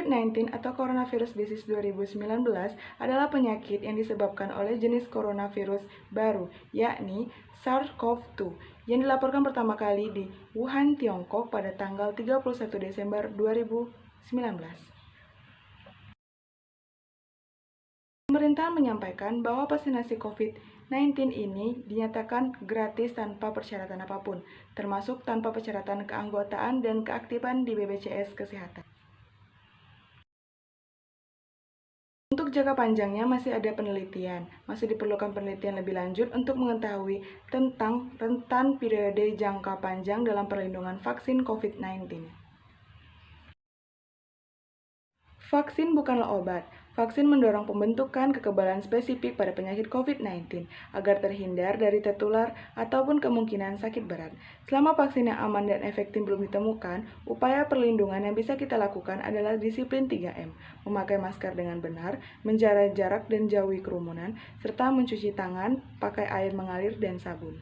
COVID-19 atau Coronavirus Disease 2019 adalah penyakit yang disebabkan oleh jenis coronavirus baru, yakni SARS-CoV-2, yang dilaporkan pertama kali di Wuhan, Tiongkok pada tanggal 31 Desember 2019. Pemerintah menyampaikan bahwa vaksinasi COVID-19 ini dinyatakan gratis tanpa persyaratan apapun, termasuk tanpa persyaratan keanggotaan dan keaktifan di BPJS Kesehatan. Untuk jangka panjangnya masih ada penelitian, masih diperlukan penelitian lebih lanjut untuk mengetahui tentang rentan periode jangka panjang dalam perlindungan vaksin COVID-19. Vaksin bukanlah obat. Vaksin mendorong pembentukan kekebalan spesifik pada penyakit COVID-19 agar terhindar dari tertular ataupun kemungkinan sakit berat. Selama vaksin yang aman dan efektif belum ditemukan, upaya perlindungan yang bisa kita lakukan adalah disiplin 3M, memakai masker dengan benar, menjaga jarak dan jauhi kerumunan, serta mencuci tangan, pakai air mengalir dan sabun.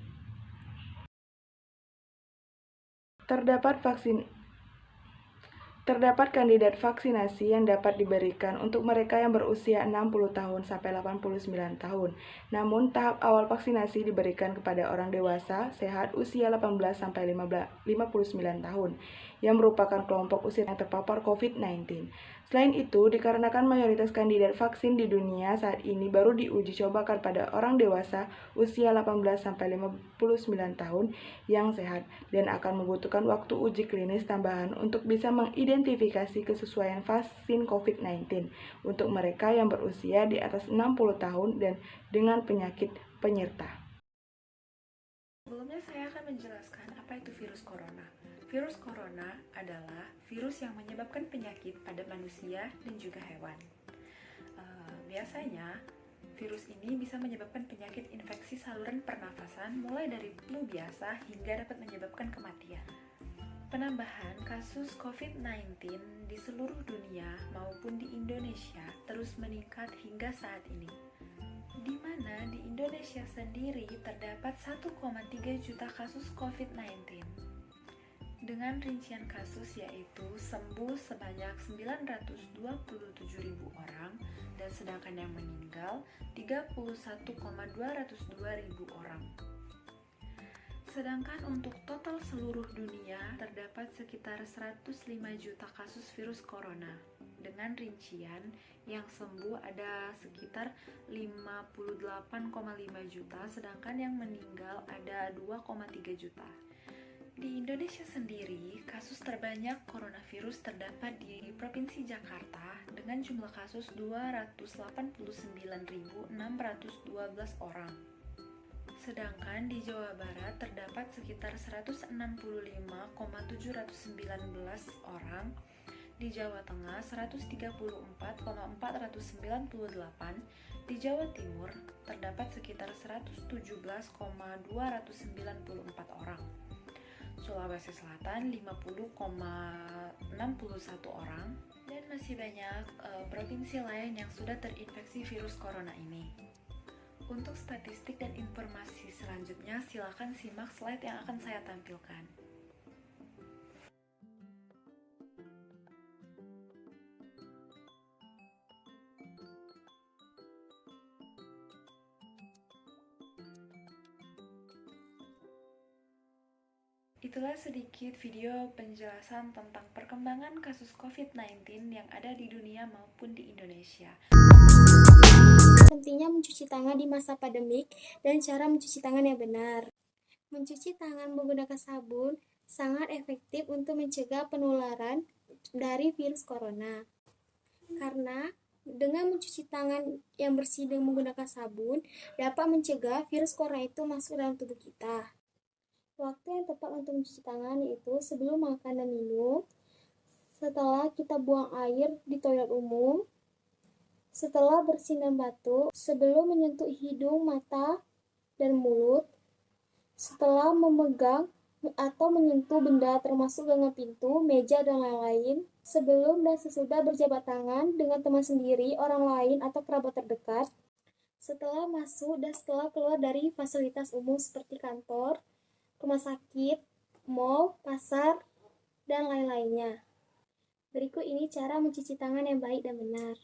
Terdapat kandidat vaksinasi yang dapat diberikan untuk mereka yang berusia 60 tahun sampai 89 tahun. Namun, tahap awal vaksinasi diberikan kepada orang dewasa sehat usia 18 sampai 59 tahun yang merupakan kelompok usia yang terpapar COVID-19. Selain itu, dikarenakan mayoritas kandidat vaksin di dunia saat ini baru diuji cobakan pada orang dewasa usia 18 sampai 59 tahun yang sehat dan akan membutuhkan waktu uji klinis tambahan untuk bisa mengidentifikasi kesesuaian vaksin COVID-19 untuk mereka yang berusia di atas 60 tahun dan dengan penyakit penyerta. Sebelumnya saya akan menjelaskan apa itu virus corona. Virus corona adalah virus yang menyebabkan penyakit pada manusia dan juga hewan. Biasanya, virus ini bisa menyebabkan penyakit infeksi saluran pernafasan mulai dari flu biasa hingga dapat menyebabkan kematian. Penambahan kasus COVID-19 di seluruh dunia maupun di Indonesia terus meningkat hingga saat ini, di mana di Indonesia sendiri terdapat 1,3 juta kasus COVID-19 dengan rincian kasus yaitu sembuh sebanyak 927.000 orang dan sedangkan yang meninggal 31,202.000 orang. Sedangkan untuk total seluruh dunia terdapat sekitar 105 juta kasus virus corona dengan rincian yang sembuh ada sekitar 58,5 juta sedangkan yang meninggal ada 2,3 juta. Di Indonesia sendiri, kasus terbanyak coronavirus terdapat di Provinsi Jakarta dengan jumlah kasus 289.612 orang. Sedangkan di Jawa Barat terdapat sekitar 165.719 orang, di Jawa Tengah 134.498, di Jawa Timur terdapat sekitar 117.294 orang. Sulawesi Selatan 50,61 orang, dan masih banyak provinsi lain yang sudah terinfeksi virus corona ini. Untuk statistik dan informasi selanjutnya, silakan simak slide yang akan saya tampilkan. Itulah sedikit video penjelasan tentang perkembangan kasus COVID-19 yang ada di dunia maupun di Indonesia. Pentingnya mencuci tangan di masa pandemik dan cara mencuci tangan yang benar. Mencuci tangan menggunakan sabun sangat efektif untuk mencegah penularan dari virus corona. Karena dengan mencuci tangan yang bersih dengan menggunakan sabun dapat mencegah virus corona itu masuk dalam tubuh kita. Waktu yang tepat untuk mencuci tangan yaitu sebelum makan dan minum, setelah kita buang air di toilet umum, setelah bersin dan batuk, sebelum menyentuh hidung, mata, dan mulut, setelah memegang atau menyentuh benda termasuk gagang pintu, meja, dan lain-lain, sebelum dan sesudah berjabat tangan dengan teman sendiri, orang lain, atau kerabat terdekat, setelah masuk dan setelah keluar dari fasilitas umum seperti kantor, rumah sakit, mal, pasar, dan lain-lainnya. Berikut ini cara mencuci tangan yang baik dan benar.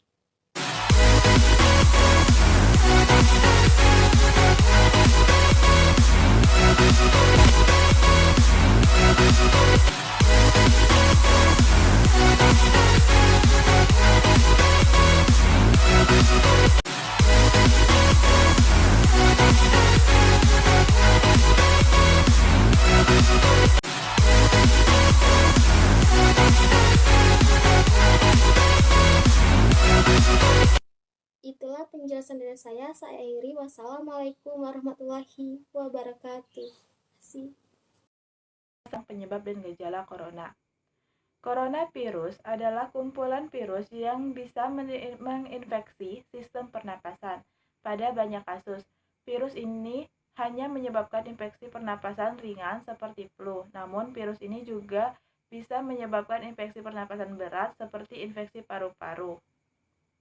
Itulah penjelasan dari saya. Saya akhiri. Wassalamualaikum warahmatullahi wabarakatuh. Terima kasih. Penyebab dan gejala corona. Coronavirus adalah kumpulan virus yang bisa menginfeksi sistem pernapasan. Pada banyak kasus, virus ini hanya menyebabkan infeksi pernapasan ringan seperti flu. Namun, virus ini juga bisa menyebabkan infeksi pernapasan berat seperti infeksi paru-paru.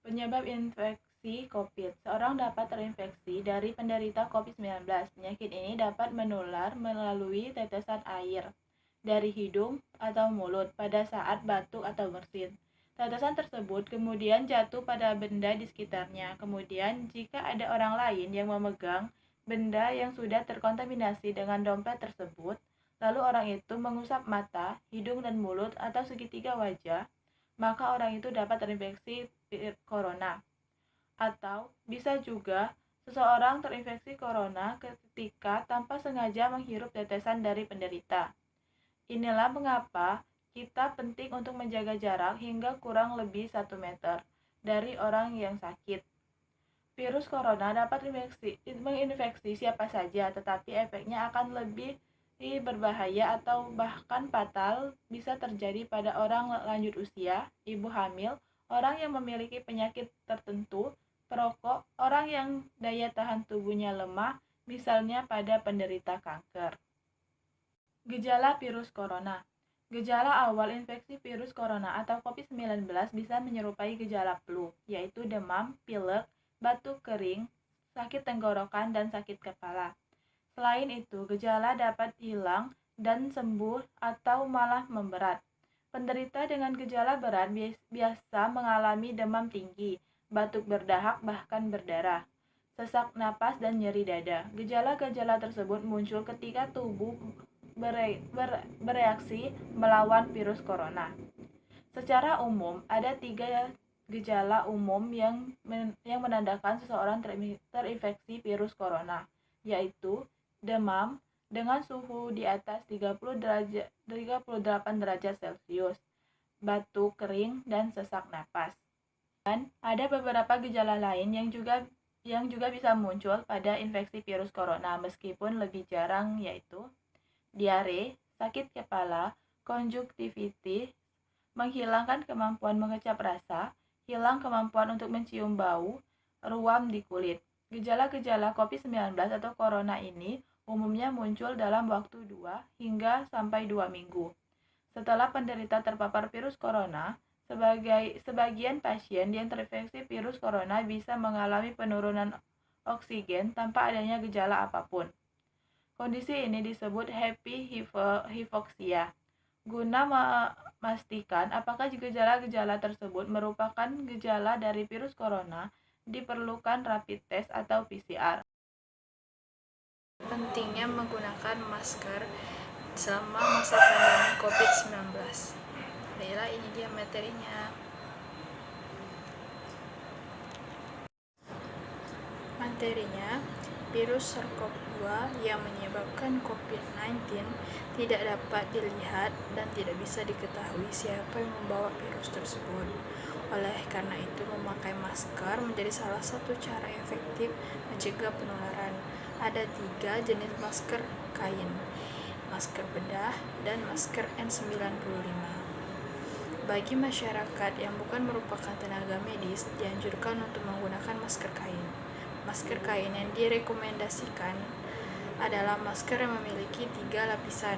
Penyebab infeksi COVID. Seorang dapat terinfeksi dari penderita COVID-19. Penyakit ini dapat menular melalui tetesan air dari hidung atau mulut pada saat batuk atau bersin. Tetesan tersebut kemudian jatuh pada benda di sekitarnya. Kemudian, jika ada orang lain yang memegang benda yang sudah terkontaminasi dengan dompet tersebut, lalu orang itu mengusap mata, hidung dan mulut atau segitiga wajah, maka orang itu dapat terinfeksi corona. Atau bisa juga seseorang terinfeksi corona ketika tanpa sengaja menghirup tetesan dari penderita. Inilah mengapa kita penting untuk menjaga jarak hingga kurang lebih 1 meter dari orang yang sakit. Virus corona dapat menginfeksi siapa saja, tetapi efeknya akan lebih berbahaya atau bahkan fatal bisa terjadi pada orang lanjut usia, ibu hamil, orang yang memiliki penyakit tertentu, perokok, orang yang daya tahan tubuhnya lemah, misalnya pada penderita kanker. Gejala virus corona. Gejala awal infeksi virus corona atau COVID-19 bisa menyerupai gejala flu, yaitu demam, pilek, batuk kering, sakit tenggorokan, dan sakit kepala. Selain itu, gejala dapat hilang dan sembuh atau malah memberat. Penderita dengan gejala berat biasa mengalami demam tinggi, batuk berdahak bahkan berdarah, sesak napas, dan nyeri dada. Gejala-gejala tersebut muncul ketika tubuh bereaksi melawan virus corona. Secara umum, ada 3 gejala umum yang menandakan seseorang terinfeksi virus corona, yaitu demam dengan suhu di atas 38 derajat Celcius, batuk kering, dan sesak napas. Dan ada beberapa gejala lain yang juga bisa muncul pada infeksi virus corona meskipun lebih jarang, yaitu diare, sakit kepala, konjungtivitis, menghilangkan kemampuan mengecap rasa, hilang kemampuan untuk mencium bau, ruam di kulit. Gejala-gejala COVID-19 atau corona ini umumnya muncul dalam waktu 2 hingga sampai 2 minggu. Setelah penderita terpapar virus corona, sebagian pasien yang terinfeksi virus corona bisa mengalami penurunan oksigen tanpa adanya gejala apapun. Kondisi ini disebut happy hypoxia. Guna memastikan apakah gejala-gejala tersebut merupakan gejala dari virus corona, diperlukan rapid test atau PCR. Pentingnya menggunakan masker selama masa pandemi COVID-19. Baiklah, ini dia materinya. Virus SARS-CoV-2 yang menyebabkan COVID-19 tidak dapat dilihat dan tidak bisa diketahui siapa yang membawa virus tersebut. Oleh karena itu, memakai masker menjadi salah satu cara efektif mencegah penularan. Ada 3 jenis masker kain, masker bedah, dan masker N95. Bagi masyarakat yang bukan merupakan tenaga medis, dianjurkan untuk menggunakan masker kain. Masker kain yang direkomendasikan adalah masker yang memiliki 3 lapisan.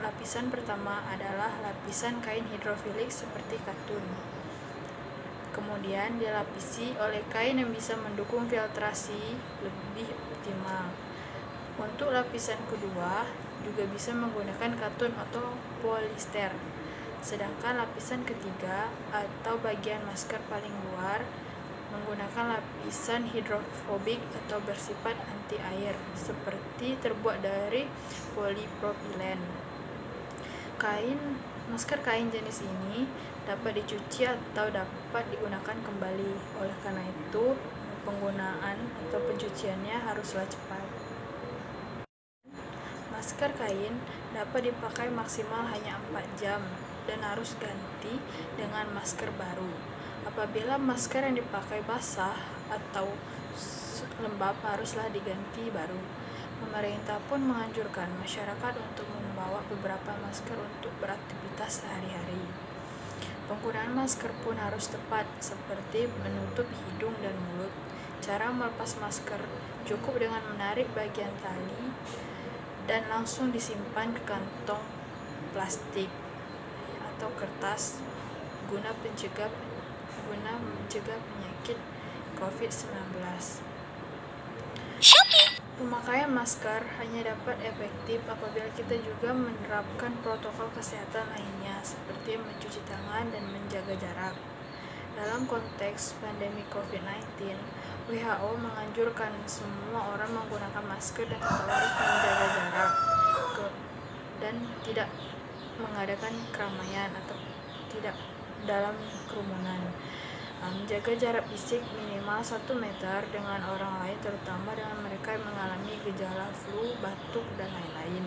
Lapisan pertama adalah lapisan kain hidrofilik seperti katun. Kemudian dilapisi oleh kain yang bisa mendukung filtrasi lebih optimal. Untuk lapisan kedua juga bisa menggunakan katun atau polister. Sedangkan lapisan ketiga atau bagian masker paling luar menggunakan lapisan hidrofobik atau bersifat anti air, seperti terbuat dari polipropilen. Masker kain jenis ini dapat dicuci atau dapat digunakan kembali. Oleh karena itu, penggunaan atau pencuciannya haruslah cepat. Masker kain dapat dipakai maksimal hanya 4 jam dan harus ganti dengan masker baru. Apabila masker yang dipakai basah atau lembab haruslah diganti baru. Pemerintah pun menganjurkan masyarakat untuk membawa beberapa masker untuk beraktivitas sehari-hari. Penggunaan masker pun harus tepat, seperti menutup hidung dan mulut. Cara melepas masker cukup dengan menarik bagian tali dan langsung disimpan ke kantong plastik atau kertas guna mencegah penyakit COVID-19. Pemakaian masker hanya dapat efektif apabila kita juga menerapkan protokol kesehatan lainnya, seperti mencuci tangan dan menjaga jarak. Dalam konteks pandemi COVID-19, WHO menganjurkan semua orang menggunakan masker dan tetap harus menjaga jarak dan tidak mengadakan keramaian atau tidak dalam kerumunan. Menjaga jarak fisik minimal 1 meter dengan orang lain, terutama dengan mereka yang mengalami gejala flu, batuk, dan lain-lain.